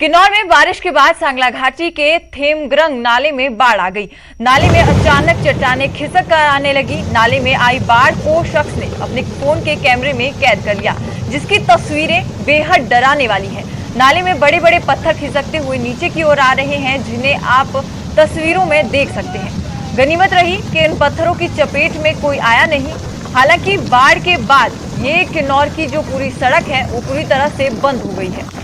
किन्नौर में बारिश के बाद सांगला घाटी के थेमग्रंग नाले में बाढ़ आ गई। नाले में अचानक चट्टानें खिसक कर आने लगी। नाले में आई बाढ़ को शख्स ने अपने फोन के कैमरे में कैद कर लिया, जिसकी तस्वीरें बेहद डराने वाली हैं। नाले में बड़े बड़े पत्थर खिसकते हुए नीचे की ओर आ रहे हैं, जिन्हें आप तस्वीरों में देख सकते हैं। गनीमत रही कि इन पत्थरों की चपेट में कोई आया नहीं। हालांकि बाढ़ के बाद ये किन्नौर की जो पूरी सड़क है वो पूरी तरह से बंद हो गई है।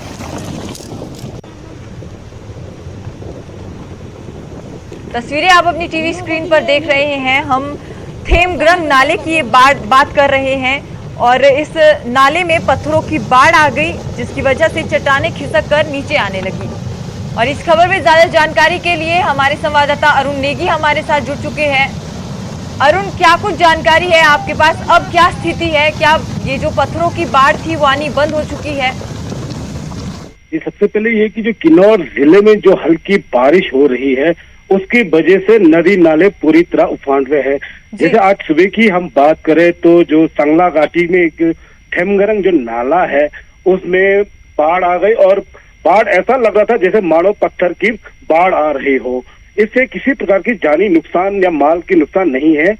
तस्वीरें आप अपनी टीवी स्क्रीन पर देख रहे हैं। हम थेमग्रंग नाले की ये बात कर रहे हैं और इस नाले में पत्थरों की बाढ़ आ गई, जिसकी वजह से चट्टानें खिसक कर नीचे आने लगी। और इस खबर में ज्यादा जानकारी के लिए हमारे संवाददाता अरुण नेगी हमारे साथ जुड़ चुके हैं। अरुण, क्या कुछ जानकारी है आपके पास? अब क्या स्थिति है? क्या ये जो पत्थरों की बाढ़ थी वो आनी बंद हो चुकी है? ये सबसे पहले ये कि जो किन्नौर जिले में जो हल्की बारिश हो रही है उसकी वजह से नदी नाले पूरी तरह उफान रहे हैं। जैसे आज सुबह की हम बात करें तो जो सांगला घाटी में एक थेमग्रंग जो नाला है उसमें बाढ़ आ गई और बाढ़ ऐसा लग रहा था जैसे मानो पत्थर की बाढ़ आ रही हो। इससे किसी प्रकार की जानी नुकसान या माल की नुकसान नहीं है,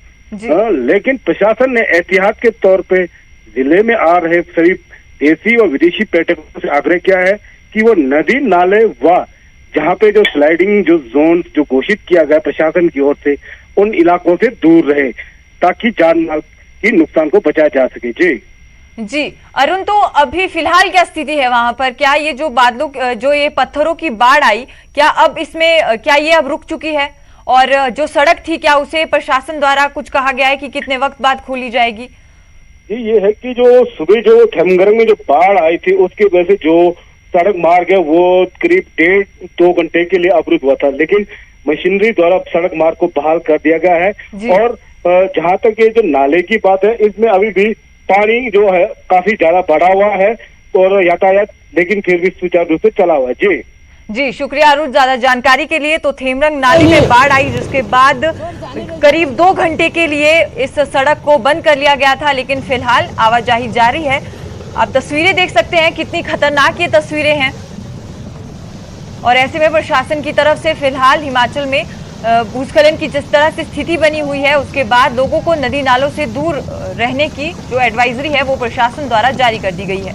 लेकिन प्रशासन ने एहतियात के तौर पे जिले में आ रहे सभी देशी और विदेशी पर्यटकों से आग्रह किया है कि वो नदी नाले व जहाँ पे जो स्लाइडिंग जो जोन जो घोषित किया गया प्रशासन की ओर से उन इलाकों से दूर रहे, ताकि जान माल की नुकसान को बचाया जा सके। जी अरुण, तो अभी फिलहाल क्या स्थिति है वहां पर? क्या ये जो बादलों जो ये पत्थरों की बाढ़ आई, क्या अब इसमें क्या ये अब रुक चुकी है? और जो सड़क थी क्या उसे प्रशासन द्वारा कुछ कहा गया है कि कितने वक्त बाद खोली जाएगी? जी, ये है कि जो सुबह जो थेमग्रंग में जो बाढ़ आई थी उसकी वजह से जो सड़क मार्ग है वो करीब 1.5-2 घंटे के लिए अवरुद्ध हुआ था, लेकिन मशीनरी द्वारा सड़क मार्ग को बहाल कर दिया गया है। और जहां तक ये जो नाले की बात है, इसमें अभी भी पानी जो है काफी ज्यादा बढ़ा हुआ है और यातायात लेकिन फिर भी सुचारू रूप से चला हुआ है। जी शुक्रिया अरुण, ज्यादा जानकारी के लिए। तो थेमग्रंग नाले में बाढ़ आई, जिसके बाद करीब 2 घंटे के लिए इस सड़क को बंद कर लिया गया था, लेकिन फिलहाल आवाजाही जारी है। आप तस्वीरें देख सकते हैं, कितनी खतरनाक ये तस्वीरें हैं। और ऐसे में प्रशासन की तरफ से फिलहाल हिमाचल में भूस्खलन की जिस तरह से स्थिति बनी हुई है, उसके बाद लोगों को नदी नालों से दूर रहने की जो एडवाइजरी है वो प्रशासन द्वारा जारी कर दी गई है।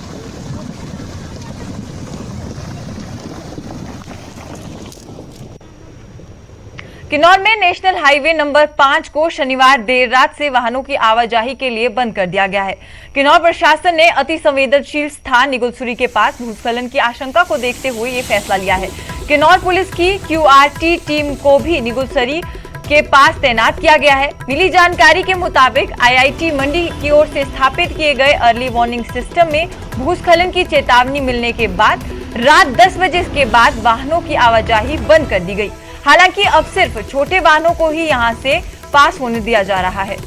किन्नौर में नेशनल हाईवे नंबर 5 को शनिवार देर रात से वाहनों की आवाजाही के लिए बंद कर दिया गया है। किन्नौर प्रशासन ने अति संवेदनशील स्थान निगुलसुरी के पास भूस्खलन की आशंका को देखते हुए ये फैसला लिया है। किन्नौर पुलिस की QRT टीम को भी निगुलसुरी के पास तैनात किया गया है। मिली जानकारी के मुताबिक IIT मंडी की ओर से स्थापित किए गए अर्ली वार्निंग सिस्टम में भूस्खलन की चेतावनी मिलने के बाद रात 10 बजे के बाद वाहनों की आवाजाही बंद कर दी गई। हालांकि अब सिर्फ छोटे वाहनों को ही यहां से पास होने दिया जा रहा है।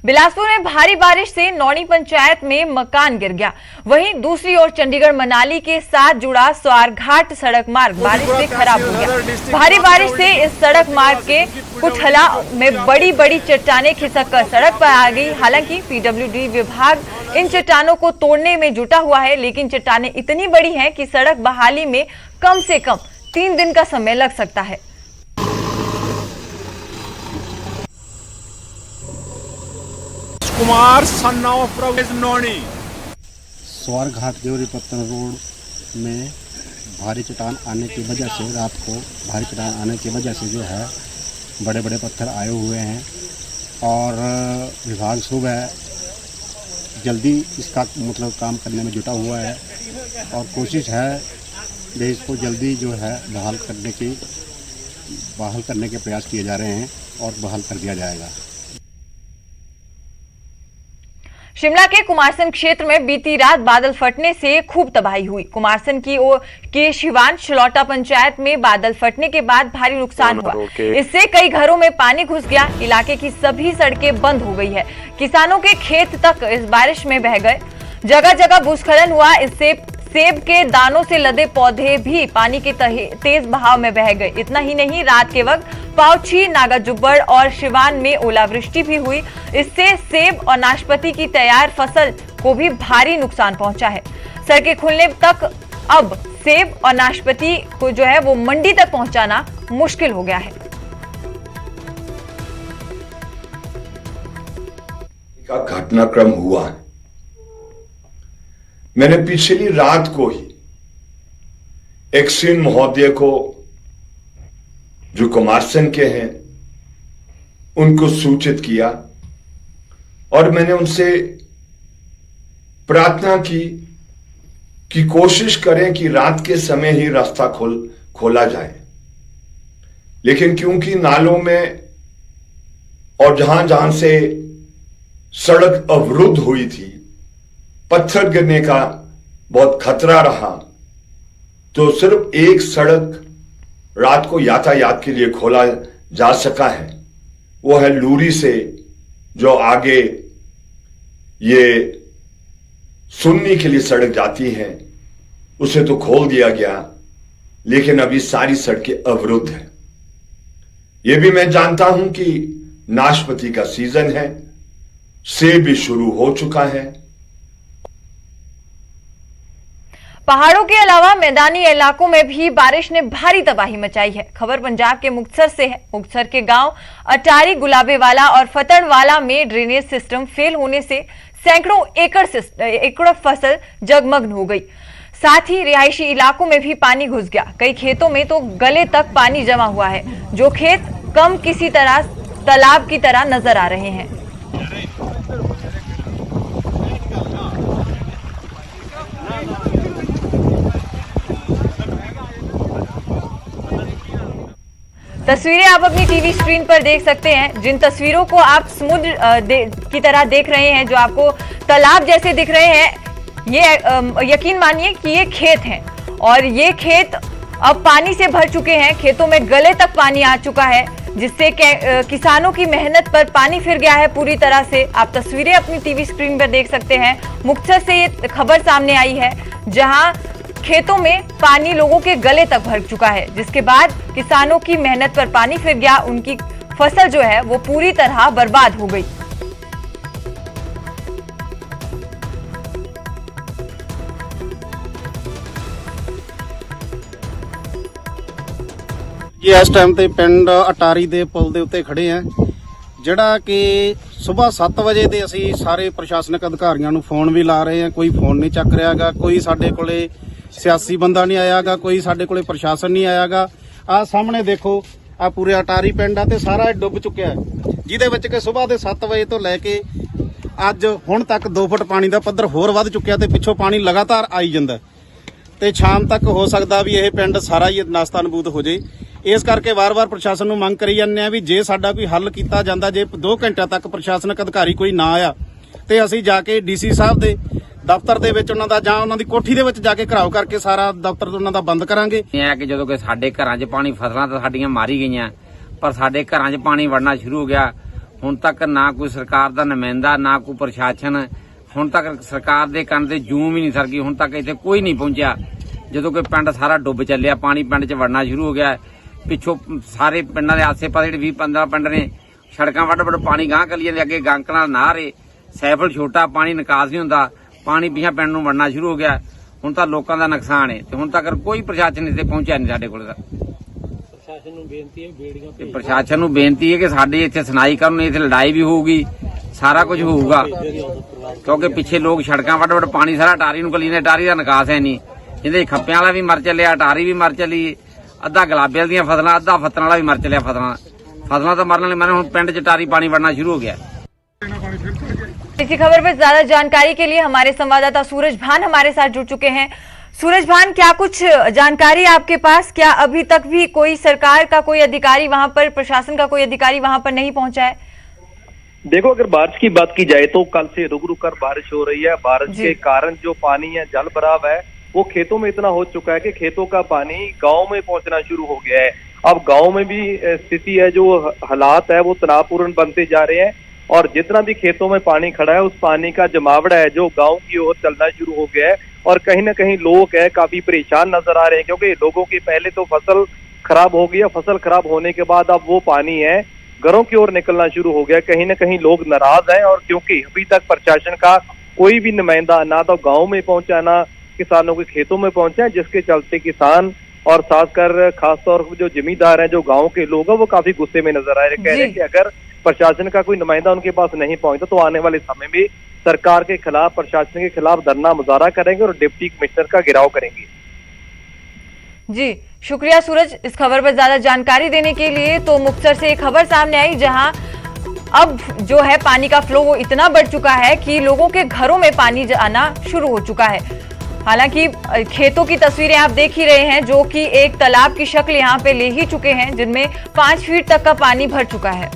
बिलासपुर में भारी बारिश से नौणी पंचायत में मकान गिर गया। वहीं दूसरी ओर चंडीगढ़ मनाली के साथ जुड़ा स्वारघाट सड़क मार्ग बारिश से खराब हो गया। भारी बारिश से इस सड़क मार्ग के कुठला में बड़ी बड़ी चट्टानें खिसक कर सड़क पर आ गई। हालांकि PWD विभाग इन चट्टानों को तोड़ने में जुटा हुआ है, लेकिन चट्टानें इतनी बड़ी हैं कि सड़क बहाली में कम से कम 3 दिन का समय लग सकता है। कुमार सन ऑफ प्रवेश नौणी स्वारघाट देवरीपत्तन रोड में भारी चट्टान आने की वजह से रात को भारी चट्टान आने की वजह से जो है बड़े बड़े पत्थर आए हुए हैं और विभाग सुबह जल्दी इसका मतलब काम करने में जुटा हुआ है और कोशिश है कि इसको जल्दी जो है बहाल करने के प्रयास किए जा रहे हैं और बहाल कर दिया जाएगा। शिमला के कुमारसैन क्षेत्र में बीती रात बादल फटने से खूब तबाही हुई। कुमारसैन की ओर के शिवान छलौटा पंचायत में बादल फटने के बाद भारी नुकसान हुआ। इससे कई घरों में पानी घुस गया। इलाके की सभी सड़कें बंद हो गई है। किसानों के खेत तक इस बारिश में बह गए। जगह जगह भूस्खलन हुआ। इससे सेब के दानों से लदे पौधे भी पानी के तेज बहाव में बह गए। इतना ही नहीं, रात के वक्त पाउछी, नागाजुब्बड़ और शिवान में ओलावृष्टि भी हुई। इससे सेब और नाशपाती की तैयार फसल को भी भारी नुकसान पहुंचा है। सड़कें खुलने तक अब सेब और नाशपाती को जो है वो मंडी तक पहुंचाना मुश्किल हो गया है। का घटनाक्रम हुआ है। मैंने पिछली रात को ही एक्सिन महोदय को, जो कुमारसैन के हैं, उनको सूचित किया और मैंने उनसे प्रार्थना की कि कोशिश करें कि रात के समय ही रास्ता खोला जाए। लेकिन क्योंकि नालों में और जहां जहां से सड़क अवरुद्ध हुई थी, पत्थर गिरने का बहुत खतरा रहा, तो सिर्फ एक सड़क रात को यातायात के लिए खोला जा सका है। वो है लूरी से जो आगे ये सुन्नी के लिए सड़क जाती है, उसे तो खोल दिया गया, लेकिन अभी सारी सड़कें अवरुद्ध हैं। यह भी मैं जानता हूं कि नाशपाती का सीजन है, सेब भी शुरू हो चुका है। पहाड़ों के अलावा मैदानी इलाकों में भी बारिश ने भारी तबाही मचाई है। खबर पंजाब के मुक्तसर से है। मुक्तसर के गांव अटारी, गुलाबेवाला और फतड़वाला में ड्रेनेज सिस्टम फेल होने से सैकड़ों एकड़ फसल जगमग्न हो गई। साथ ही रिहायशी इलाकों में भी पानी घुस गया। कई खेतों में तो गले तक पानी जमा हुआ है। जो खेत कम किसी तरह तालाब की तरह नजर आ रहे हैं। तस्वीरें आप अपनी टीवी स्क्रीन पर देख सकते हैं। जिन तस्वीरों को आप समुद्र की तरह देख रहे हैं, जो आपको तालाब जैसे दिख रहे हैं, ये यकीन मानिए कि ये खेत हैं और ये खेत अब पानी से भर चुके हैं। खेतों में गले तक पानी आ चुका है, जिससे किसानों की मेहनत पर पानी फिर गया है पूरी तरह से। आप तस्वीरें अपनी टीवी स्क्रीन पर देख सकते हैं। मुक्तसर से ये खबर सामने आई है, जहां खेतों में पानी लोगों के गले तक भर चुका है, जिसके बाद किसानों की मेहनत पर पानी फिर गया। उनकी फसल जो है वो पूरी तरह बर्बाद हो गई। ਇਸ ਟਾਈਮ ਤੇ ਪਿੰਡ ਅਟਾਰੀ ਦੇ ਪੁਲ ਦੇ ਉੱਤੇ ਖੜੇ ਆ, ਜਿਹੜਾ ਕਿ ਸਵੇਰ 7 ਵਜੇ ਦੇ ਅਸੀਂ ਸਾਰੇ ਪ੍ਰਸ਼ਾਸਨਿਕ ਅਧਿਕਾਰੀਆਂ ਨੂੰ ਫੋਨ ਵੀ ਲਾ ਰਹੇ ਆ। ਕੋਈ ਫੋਨ ਨਹੀਂ ਚੱਕ ਰਿਹਾਗਾ, ਕੋਈ ਸਾਡੇ ਕੋਲੇ ਸਿਆਸੀ ਬੰਦਾ ਨਹੀਂ ਆਇਆਗਾ, ਕੋਈ ਸਾਡੇ ਕੋਲੇ ਪ੍ਰਸ਼ਾਸਨ ਨਹੀਂ ਆਇਆਗਾ। ਆਹ ਸਾਹਮਣੇ ਦੇਖੋ, ਆ ਪੂਰੇ ਅਟਾਰੀ ਪਿੰਡ ਆ ਤੇ ਸਾਰਾ ਡੁੱਬ ਚੁੱਕਿਆ, ਜਿਹਦੇ ਵਿੱਚ ਕਿ ਸਵੇਰ ਦੇ 7 ਵਜੇ ਤੋਂ ਲੈ ਕੇ ਅੱਜ ਹੁਣ ਤੱਕ 2 ਫੁੱਟ ਪਾਣੀ ਦਾ ਪੱਧਰ ਹੋਰ ਵੱਧ ਚੁੱਕਿਆ ਤੇ ਪਿੱਛੋਂ ਪਾਣੀ ਲਗਾਤਾਰ ਆਈ ਜਾਂਦਾ ਤੇ ਸ਼ਾਮ ਤੱਕ ਹੋ ਸਕਦਾ ਵੀ ਇਹ ਪਿੰਡ ਸਾਰਾ ਹੀ ਨਾਸਤਾ ਨਬੂਦ ਹੋ ਜੇ। ਇਸ ਕਰਕੇ ਵਾਰ-ਵਾਰ ਪ੍ਰਸ਼ਾਸਨ ਨੂੰ ਮੰਗ ਕਰੀ ਜਾਂਦੇ ਆ ਵੀ ਜੇ ਸਾਡਾ ਕੋਈ ਹੱਲ ਕੀਤਾ ਜਾਂਦਾ, ਜੇ 2 ਘੰਟਿਆਂ ਤੱਕ ਪ੍ਰਸ਼ਾਸਨਿਕ ਅਧਿਕਾਰੀ ਕੋਈ ਨਾ ਆਇਆ ਤੇ ਅਸੀਂ ਜਾ ਕੇ ਡੀਸੀ ਸਾਹਿਬ ਦੇ ਦਫ਼ਤਰ ਦੇ ਵਿੱਚ ਉਹਨਾਂ ਦਾ ਜਾਂ ਉਹਨਾਂ ਦੀ ਕੋਠੀ ਦੇ ਵਿੱਚ ਜਾ ਕੇ ਘਰਾਓ ਕਰਕੇ ਸਾਰਾ ਦਫ਼ਤਰ ਉਹਨਾਂ ਦਾ ਬੰਦ ਕਰਾਂਗੇ। ਇਹ ਹੈ ਕਿ ਜਦੋਂ ਕਿ ਸਾਡੇ ਘਰਾਂ 'ਚ ਪਾਣੀ, ਫਸਲਾਂ ਤਾਂ ਸਾਡੀਆਂ ਮਾਰੀ ਗਈਆਂ, ਪਰ ਸਾਡੇ ਘਰਾਂ 'ਚ ਪਾਣੀ ਵੜਨਾ ਸ਼ੁਰੂ ਹੋ ਗਿਆ। ਹੁਣ ਤੱਕ ਨਾ ਕੋਈ ਸਰਕਾਰ ਦਾ ਨੁਮਾਇੰਦਾ, ਨਾ ਕੋਈ ਪ੍ਰਸ਼ਾਸਨ, ਹੁਣ ਤੱਕ ਸਰਕਾਰ ਦੇ ਕੰਨ ਤੇ ਜੂੰ ਵੀ ਨਹੀਂ ਸਰਕੀ। ਹੁਣ ਤੱਕ ਇੱਥੇ ਕੋਈ ਨਹੀਂ ਪਹੁੰਚਿਆ। ਜਦੋਂ ਕਿ ਪਿੰਡ ਸਾਰਾ ਡੁੱਬ ਚੱਲਿਆ, ਪਾਣੀ ਪਿੰਡ 'ਚ ਵੜਨਾ ਸ਼ੁਰੂ ਹੋ ਗਿਆ। ਪਿੱਛੋਂ ਸਾਰੇ ਪਿੰਡਾਂ ਦੇ ਆਸੇ-ਪਾਸੇ ਜਿਹੜੇ 20-15 ਪਿੰਡ ਨੇ, ਸੜਕਾਂ ਵੱਡ ਪਾਣੀ ਗਾਂਹ ਕਲੀਆਂ ਦੇ ਅੱਗੇ ਗਾਂਕਲਾਂ ਨਾਰੇ, ਸੈਫਲ ਛੋਟਾ, ਪਾਣੀ ਨਿਕਾਸ ਨਹੀਂ ਹੁੰਦਾ। ਪਾਣੀ ਪਿੱਛੇ ਪਿੰਡ ਨੂੰ ਵੜਨਾ ਸ਼ੁਰੂ ਹੋ ਗਿਆ। ਹੁਣ ਤਾਂ ਲੋਕਾਂ ਦਾ ਨੁਕਸਾਨ ਹੈ ਤੇ ਹੁਣ ਤੱਕ ਕੋਈ ਪ੍ਰਸ਼ਾਸਨ ਇੱਥੇ ਪਹੁੰਚਿਆ ਨਹੀਂ ਸਾਡੇ ਕੋਲ। ਪ੍ਰਸ਼ਾਸਨ ਨੂੰ ਬੇਨਤੀ ਹੈ ਕਿ ਸਾਡੇ ਇੱਥੇ ਸੁਣਾਈ ਕਰਨ, ਇੱਥੇ ਲੜਾਈ ਵੀ ਹੋਊਗੀ, ਸਾਰਾ ਕੁਝ ਹੋਊਗਾ, ਕਿਉਂਕਿ ਪਿੱਛੇ ਲੋਕ ਸੜਕਾਂ ਵੱਡ ਪਾਣੀ ਸਾਰਾ ਅਟਾਰੀ ਨੂੰ ਗਲੀ ਨੇ, ਅਟਾਰੀ ਦਾ ਨਿਕਾਸ ਹੈ ਨਹੀਂ। ਇਹਦੇ ਖੱਪਿਆਂ ਵਾਲਾ ਵੀ ਮਰ ਚੱਲਿਆ, ਅਟਾਰੀ ਵੀ ਮਰ ਚੱਲੀ, ਅੱਧਾ ਗੁਲਾਬੇ ਦੀਆਂ ਫਸਲਾਂ, ਅੱਧਾ ਫੱਤਣ ਵਾਲਾ ਵੀ ਮਰ ਚੱਲਿਆ। ਫਸਲਾਂ ਤਾਂ ਮਰਨ ਵਾਲੀ ਮਰਨ। ਹੁਣ ਪਿੰਡ 'ਚ ਅਟਾਰੀ ਪਾਣੀ ਵੜਨਾ ਸ਼ੁਰੂ ਹੋ ਗਿਆ। इसी खबर पर ज्यादा जानकारी के लिए हमारे संवाददाता सूरज भान हमारे साथ जुड़ चुके हैं। सूरज भान, क्या कुछ जानकारी आपके पास? क्या अभी तक भी कोई सरकार का कोई अधिकारी वहां पर, प्रशासन का कोई अधिकारी वहां पर नहीं पहुंचा है? देखो, अगर बारिश की बात की जाए तो कल से रुक रुक कर बारिश हो रही है। बारिश के कारण जो पानी है, जल भराव है, वो खेतों में इतना हो चुका है कि खेतों का पानी गांव में पहुंचना शुरू हो गया है। अब गांव में भी स्थिति है, जो हालात है वो तनावपूर्ण बनते जा रहे हैं और जितना भी खेतों में पानी खड़ा है, उस पानी का जमावड़ा है जो गांव की ओर चलना शुरू हो गया है और कहीं ना कहीं लोग है काफी परेशान नजर आ रहे हैं, क्योंकि लोगों की पहले तो फसल खराब हो गई, फसल खराब होने के बाद अब वो पानी है घरों की ओर निकलना शुरू हो गया। कहीं ना कहीं लोग नाराज हैं, और क्योंकि अभी तक प्रशासन का कोई भी नुमाइंदा ना तो गाँव में पहुंचा, ना किसानों के खेतों में पहुंचा, जिसके चलते किसान और खासकर खासतौर पर जो जमींदार हैं, जो गांव के लोग हैं, वो काफी गुस्से में नजर आ रहे हैं। कह रहे हैं कि अगर प्रशासन का कोई नुमाइंदा उनके पास नहीं पहुंचता तो आने वाले समय में सरकार के खिलाफ, प्रशासन के खिलाफ धरना मुजाहरा करेंगे और डिप्टी कमिश्नर का घेराव करेंगे। जी शुक्रिया सूरज इस खबर पर ज्यादा जानकारी देने के लिए। तो मुक्तसर से एक खबर सामने आई जहां अब जो है पानी का फ्लो वो इतना बढ़ चुका है कि लोगों के घरों में पानी आना शुरू हो चुका है। हालांकि खेतों की तस्वीरें आप देख ही रहे हैं जो कि एक तालाब की शक्ल यहां पे ले ही चुके हैं, जिनमें 5 फीट तक का पानी भर चुका है।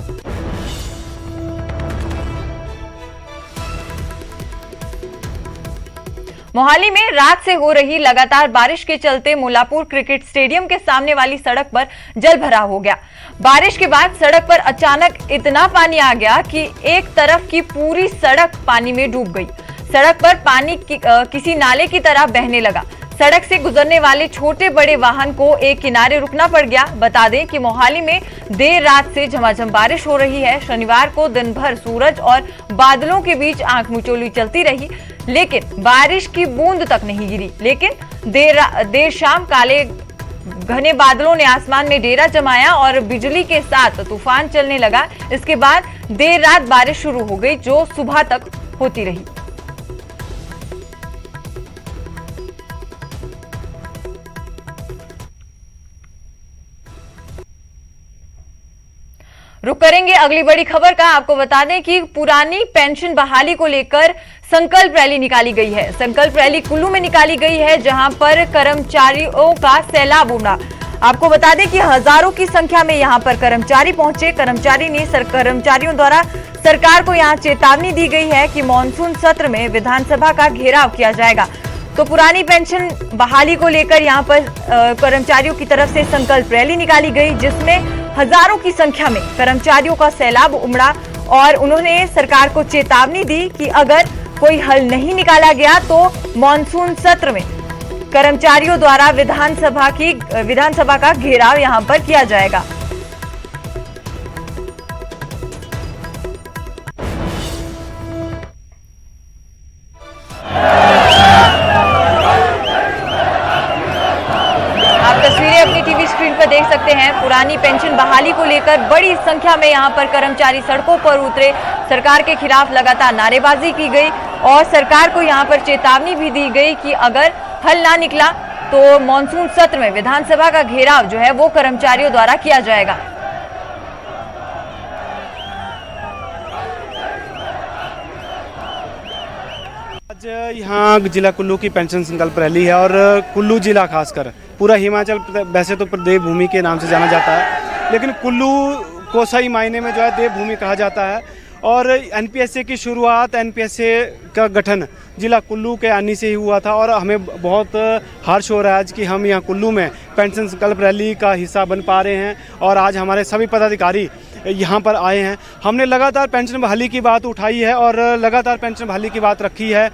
मोहाली में रात से हो रही लगातार बारिश के चलते मुल्लापुर क्रिकेट स्टेडियम के सामने वाली सड़क पर जल भराव हो गया। बारिश के बाद सड़क पर अचानक इतना पानी आ गया कि एक तरफ की पूरी सड़क पानी में डूब गई। सड़क पर पानी किसी नाले की तरह बहने लगा। सड़क से गुजरने वाले छोटे बड़े वाहन को एक किनारे रुकना पड़ गया। बता दें कि मोहाली में देर रात से झमाझम बारिश हो रही है। शनिवार को दिन भर सूरज और बादलों के बीच आंख मिचौली चलती रही, लेकिन बारिश की बूंद तक नहीं गिरी। लेकिन देर शाम काले घने बादलों ने आसमान में डेरा जमाया और बिजली के साथ तूफान चलने लगा। इसके बाद देर रात बारिश शुरू हो गई जो सुबह तक होती रही। रुक करेंगे अगली बड़ी खबर का। आपको बता दें कि पुरानी पेंशन बहाली को लेकर संकल्प रैली निकाली गई है। संकल्प रैली कुल्लू में निकाली गई है, जहां पर कर्मचारियों का सैलाब उमड़ा। आपको बता दें कि हजारों की संख्या में यहां पर कर्मचारी पहुंचे। कर्मचारियों द्वारा सरकार को यहां चेतावनी दी गई है कि मानसून सत्र में विधानसभा का घेराव किया जाएगा। तो पुरानी पेंशन बहाली को लेकर यहां पर कर्मचारियों की तरफ से संकल्प रैली निकाली गई, जिसमें हजारों की संख्या में कर्मचारियों का सैलाब उमड़ा और उन्होंने सरकार को चेतावनी दी कि अगर कोई हल नहीं निकाला गया तो मानसून सत्र में कर्मचारियों द्वारा विधानसभा का घेराव यहां पर किया जाएगा। अपनी टीवी स्क्रीन पर देख सकते हैं। पुरानी पेंशन बहाली को लेकर बड़ी संख्या में यहां पर कर्मचारी सड़कों पर उतरे। सरकार के खिलाफ लगातार नारेबाजी की गई और सरकार को यहां पर चेतावनी भी दी गई कि अगर हल ना निकला तो मानसून सत्र में विधानसभा का घेराव जो है वो कर्मचारियों द्वारा किया जाएगा। आज यहाँ जिला कुल्लू की पेंशन संकल्प रैली है और कुल्लू जिला खासकर पूरा हिमाचल वैसे तो देवभूमि के नाम से जाना जाता है, लेकिन कुल्लू को सही मायने में जो है देवभूमि कहा जाता है। और एनपीएसए की शुरुआत, एनपीएसए का गठन जिला कुल्लू के आनी से ही हुआ था और हमें बहुत हर्ष हो रहा है आज कि हम यहाँ कुल्लू में पेंशन संकल्प रैली का हिस्सा बन पा रहे हैं। और आज हमारे सभी पदाधिकारी यहाँ पर आए हैं। हमने लगातार पेंशन बहाली की बात उठाई है और लगातार पेंशन बहाली की बात रखी है।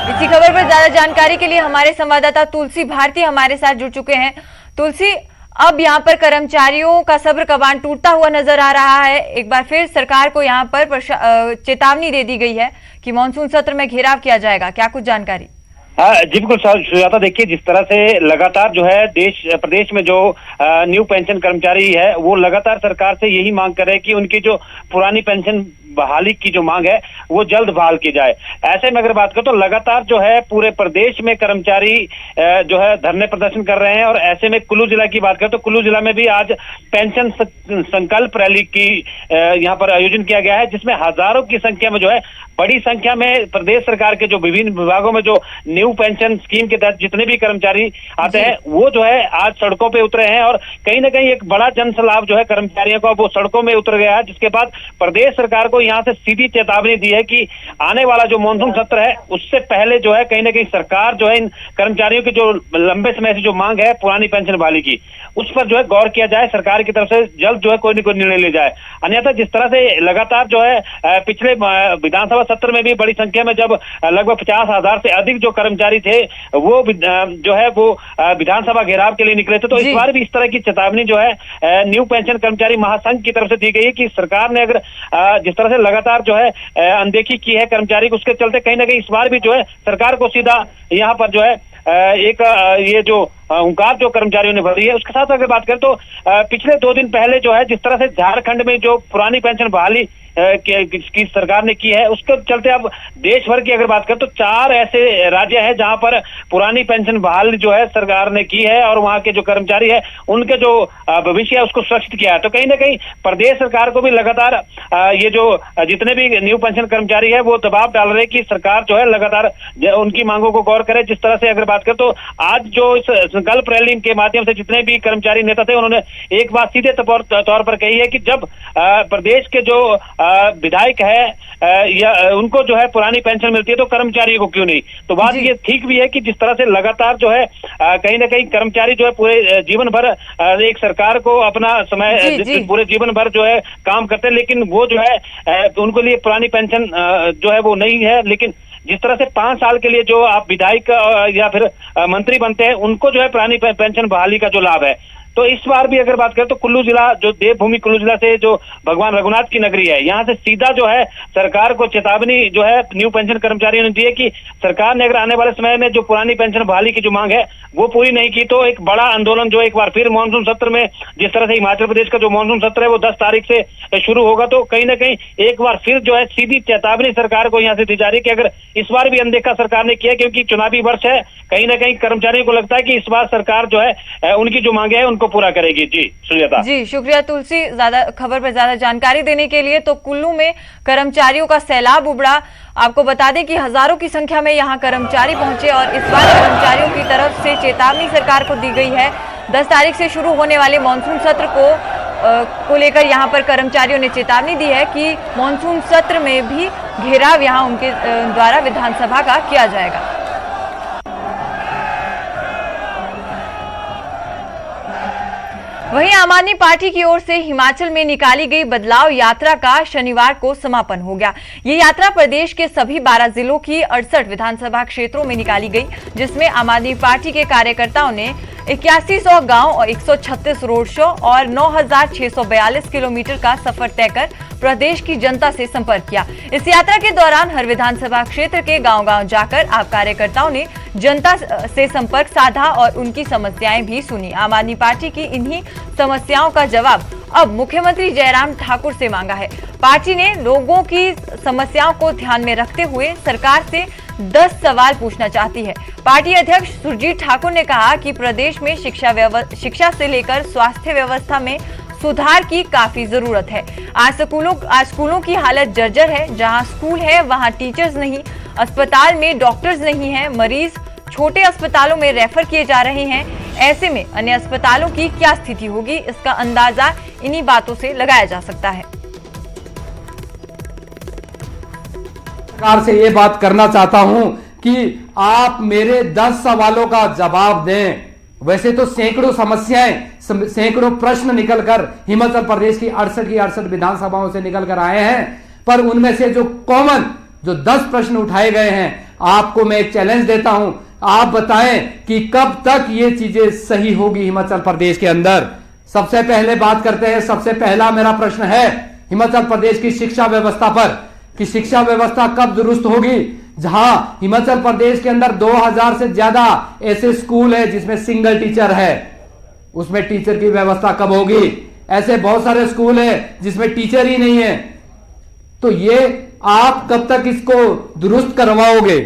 इसी खबर पर ज्यादा जानकारी के लिए हमारे संवाददाता तुलसी भारती हमारे साथ जुड़ चुके हैं। तुलसी, अब यहाँ पर कर्मचारियों का सब्र कबान टूटता हुआ नजर आ रहा है। एक बार फिर सरकार को यहाँ पर चेतावनी दे दी गई है कि मानसून सत्र में घेराव किया जाएगा, क्या कुछ जानकारी? हाँ जी बिल्कुल सुजाता, देखिए जिस तरह से लगातार जो है प्रदेश में जो न्यू पेंशन कर्मचारी है वो लगातार सरकार से यही मांग कर रहे हैं कि उनकी जो पुरानी पेंशन बहाली की जो मांग है वो जल्द बहाल की जाए। ऐसे में अगर बात करें तो लगातार जो है पूरे प्रदेश में कर्मचारी जो है धरने प्रदर्शन कर रहे हैं। और ऐसे में कुल्लू जिला की बात करें तो कुल्लू जिला में भी आज पेंशन संकल्प रैली की यहाँ पर आयोजन किया गया है, जिसमें हजारों की संख्या में जो है बड़ी संख्या में प्रदेश सरकार के जो विभिन्न विभागों में जो न्यू पेंशन स्कीम के तहत जितने भी कर्मचारी आते हैं वो जो है आज सड़कों पे उतरे हैं और कहीं ना कहीं एक बड़ा जनसलाभ जो है कर्मचारियों का वो सड़कों में उतर गया है, जिसके बाद प्रदेश सरकार को यहाँ से सीधी चेतावनी दी है कि आने वाला जो मानसून सत्र है उससे पहले जो है कहीं ना कहीं सरकार जो है इन कर्मचारियों की जो लंबे समय से जो मांग है पुरानी पेंशन बहाली की, उस पर जो है गौर किया जाए, सरकार की तरफ से जल्द जो है कोई न कोई निर्णय ले जाए। अन्यथा जिस तरह से लगातार जो है पिछले विधानसभा सत्र में भी बड़ी संख्या में जब लगभग 50,000 से अधिक जो कर्मचारी थे वो जो है वो विधानसभा घेराव के लिए निकले थे, तो इस बार भी इस तरह की चेतावनी जो है न्यू पेंशन कर्मचारी महासंघ की तरफ से दी गई है कि सरकार ने अगर जिस तरह से लगातार जो है अनदेखी की है कर्मचारी को, उसके चलते कहीं ना कहीं इस बार भी जो है सरकार को सीधा यहाँ पर जो है एक ये जो हुंकार जो कर्मचारियों ने भरी है। उसके साथ अगर बात करें तो पिछले 2 दिन पहले जो है जिस तरह से झारखंड में जो पुरानी पेंशन बहाली की सरकार ने की है, उसके चलते अब देश भर की अगर बात करें तो 4 ऐसे राज्य हैं जहां पर पुरानी पेंशन बहाल जो है सरकार ने की है और वहां के जो कर्मचारी है उनके जो भविष्य है उसको सुरक्षित किया है। तो कहीं ना कहीं प्रदेश सरकार को भी लगातार ये जो जितने भी न्यू पेंशन कर्मचारी है वो दबाव डाल रहे कि सरकार जो है लगातार उनकी मांगों को गौर करे। जिस तरह से अगर बात करें तो आज जो इस संकल्प रैली के माध्यम से जितने भी कर्मचारी नेता थे उन्होंने एक बात सीधे तौर पर कही है कि जब प्रदेश के जो विधायक है या उनको जो है पुरानी पेंशन मिलती है तो कर्मचारी को क्यों नहीं। तो बात ये ठीक भी है कि जिस तरह से लगातार जो है कहीं ना कहीं कर्मचारी जो है पूरे जीवन भर एक सरकार को अपना समय पूरे जीवन भर जो है काम करते हैं, लेकिन वो जो है उनको लिए पुरानी पेंशन जो है वो नहीं है। लेकिन जिस तरह से 5 साल के लिए जो आप विधायक या फिर मंत्री बनते हैं उनको जो है पुरानी पेंशन बहाली का जो लाभ है, तो इस बार भी अगर बात करें तो कुल्लू जिला जो देवभूमि कुल्लू जिला से जो भगवान रघुनाथ की नगरी है, यहाँ से सीधा जो है सरकार को चेतावनी जो है न्यू पेंशन कर्मचारियों ने दी है कि सरकार ने अगर आने वाले समय में जो पुरानी पेंशन बहाली की जो मांग है वो पूरी नहीं की तो एक बड़ा आंदोलन जो एक बार फिर मानसून सत्र में, जिस तरह से हिमाचल प्रदेश का जो मानसून सत्र है वो 10 तारीख से शुरू होगा, तो कहीं ना कहीं एक बार फिर जो है सीधी चेतावनी सरकार को यहाँ से दी जा रही है कि अगर इस बार भी अनदेखा सरकार ने किया, क्योंकि चुनावी वर्ष है, कहीं ना कहीं कर्मचारियों को लगता है कि इस बार सरकार जो है उनकी जो मांगे है उनको पूरा करेगी। जी सुजाता जी, शुक्रिया तुलसी ज्यादा खबर पर ज्यादा जानकारी देने के लिए। तो कुल्लू में कर्मचारियों का सैलाब उमड़ा। आपको बता दें कि हजारों की संख्या में यहां कर्मचारी पहुंचे और इस बार कर्मचारियों की तरफ से चेतावनी सरकार को दी गई है। 10 तारीख से शुरू होने वाले मानसून सत्र को लेकर यहां पर कर्मचारियों ने चेतावनी दी है कि मानसून सत्र में भी घेराव यहां उनके द्वारा विधानसभा का किया जाएगा। वहीं आम आदमी पार्टी की ओर से हिमाचल में निकाली गई बदलाव यात्रा का शनिवार को समापन हो गया। ये यात्रा प्रदेश के सभी 12 जिलों की 68 विधानसभा क्षेत्रों में निकाली गई, जिसमें आम आदमी पार्टी के कार्यकर्ताओं ने 8100 गांव और 136 रोड शो और 9642 किलोमीटर का सफर तय कर प्रदेश की जनता से संपर्क किया। इस यात्रा के दौरान हर विधानसभा क्षेत्र के गांव-गांव जाकर आप कार्यकर्ताओं ने जनता से संपर्क साधा और उनकी समस्याएं भी सुनी। आम आदमी पार्टी की इन्हीं समस्याओं का जवाब अब मुख्यमंत्री जयराम ठाकुर से मांगा है। पार्टी ने लोगों की समस्याओं को ध्यान में रखते हुए सरकार से 10 सवाल पूछना चाहती है। पार्टी अध्यक्ष सुरजीत ठाकुर ने कहा कि प्रदेश में शिक्षा से लेकर स्वास्थ्य व्यवस्था में सुधार की काफी जरूरत है। आज स्कूलों की हालत जर्जर है। जहां स्कूल है वहां टीचर्स नहीं, अस्पताल में डॉक्टर्स नहीं है, मरीज छोटे अस्पतालों में रेफर किए जा रहे हैं। ऐसे में अन्य अस्पतालों की क्या स्थिति होगी, इसका अंदाजा इन्हीं बातों से लगाया जा सकता है। सरकार से ये बात करना चाहता हूं कि आप मेरे 10 सवालों का जवाब दें। वैसे तो सैकड़ों समस्याएं, सैकड़ों प्रश्न निकलकर हिमाचल प्रदेश की 68 विधानसभाओं से निकलकर आए हैं, पर उनमें से जो कॉमन जो 10 प्रश्न उठाए गए हैं, आपको मैं एक चैलेंज देता हूं, आप बताएं कि कब तक ये चीजें सही होगी हिमाचल प्रदेश के अंदर। सबसे पहले बात करते हैं, सबसे पहला मेरा प्रश्न है हिमाचल प्रदेश की शिक्षा व्यवस्था पर कि शिक्षा व्यवस्था कब दुरुस्त होगी। जहां हिमाचल प्रदेश के अंदर 2000 से ज्यादा ऐसे स्कूल है जिसमें सिंगल टीचर है, उसमें टीचर की व्यवस्था कब होगी। ऐसे बहुत सारे स्कूल है जिसमें टीचर ही नहीं है, तो ये आप कब तक इसको दुरुस्त करवाओगे।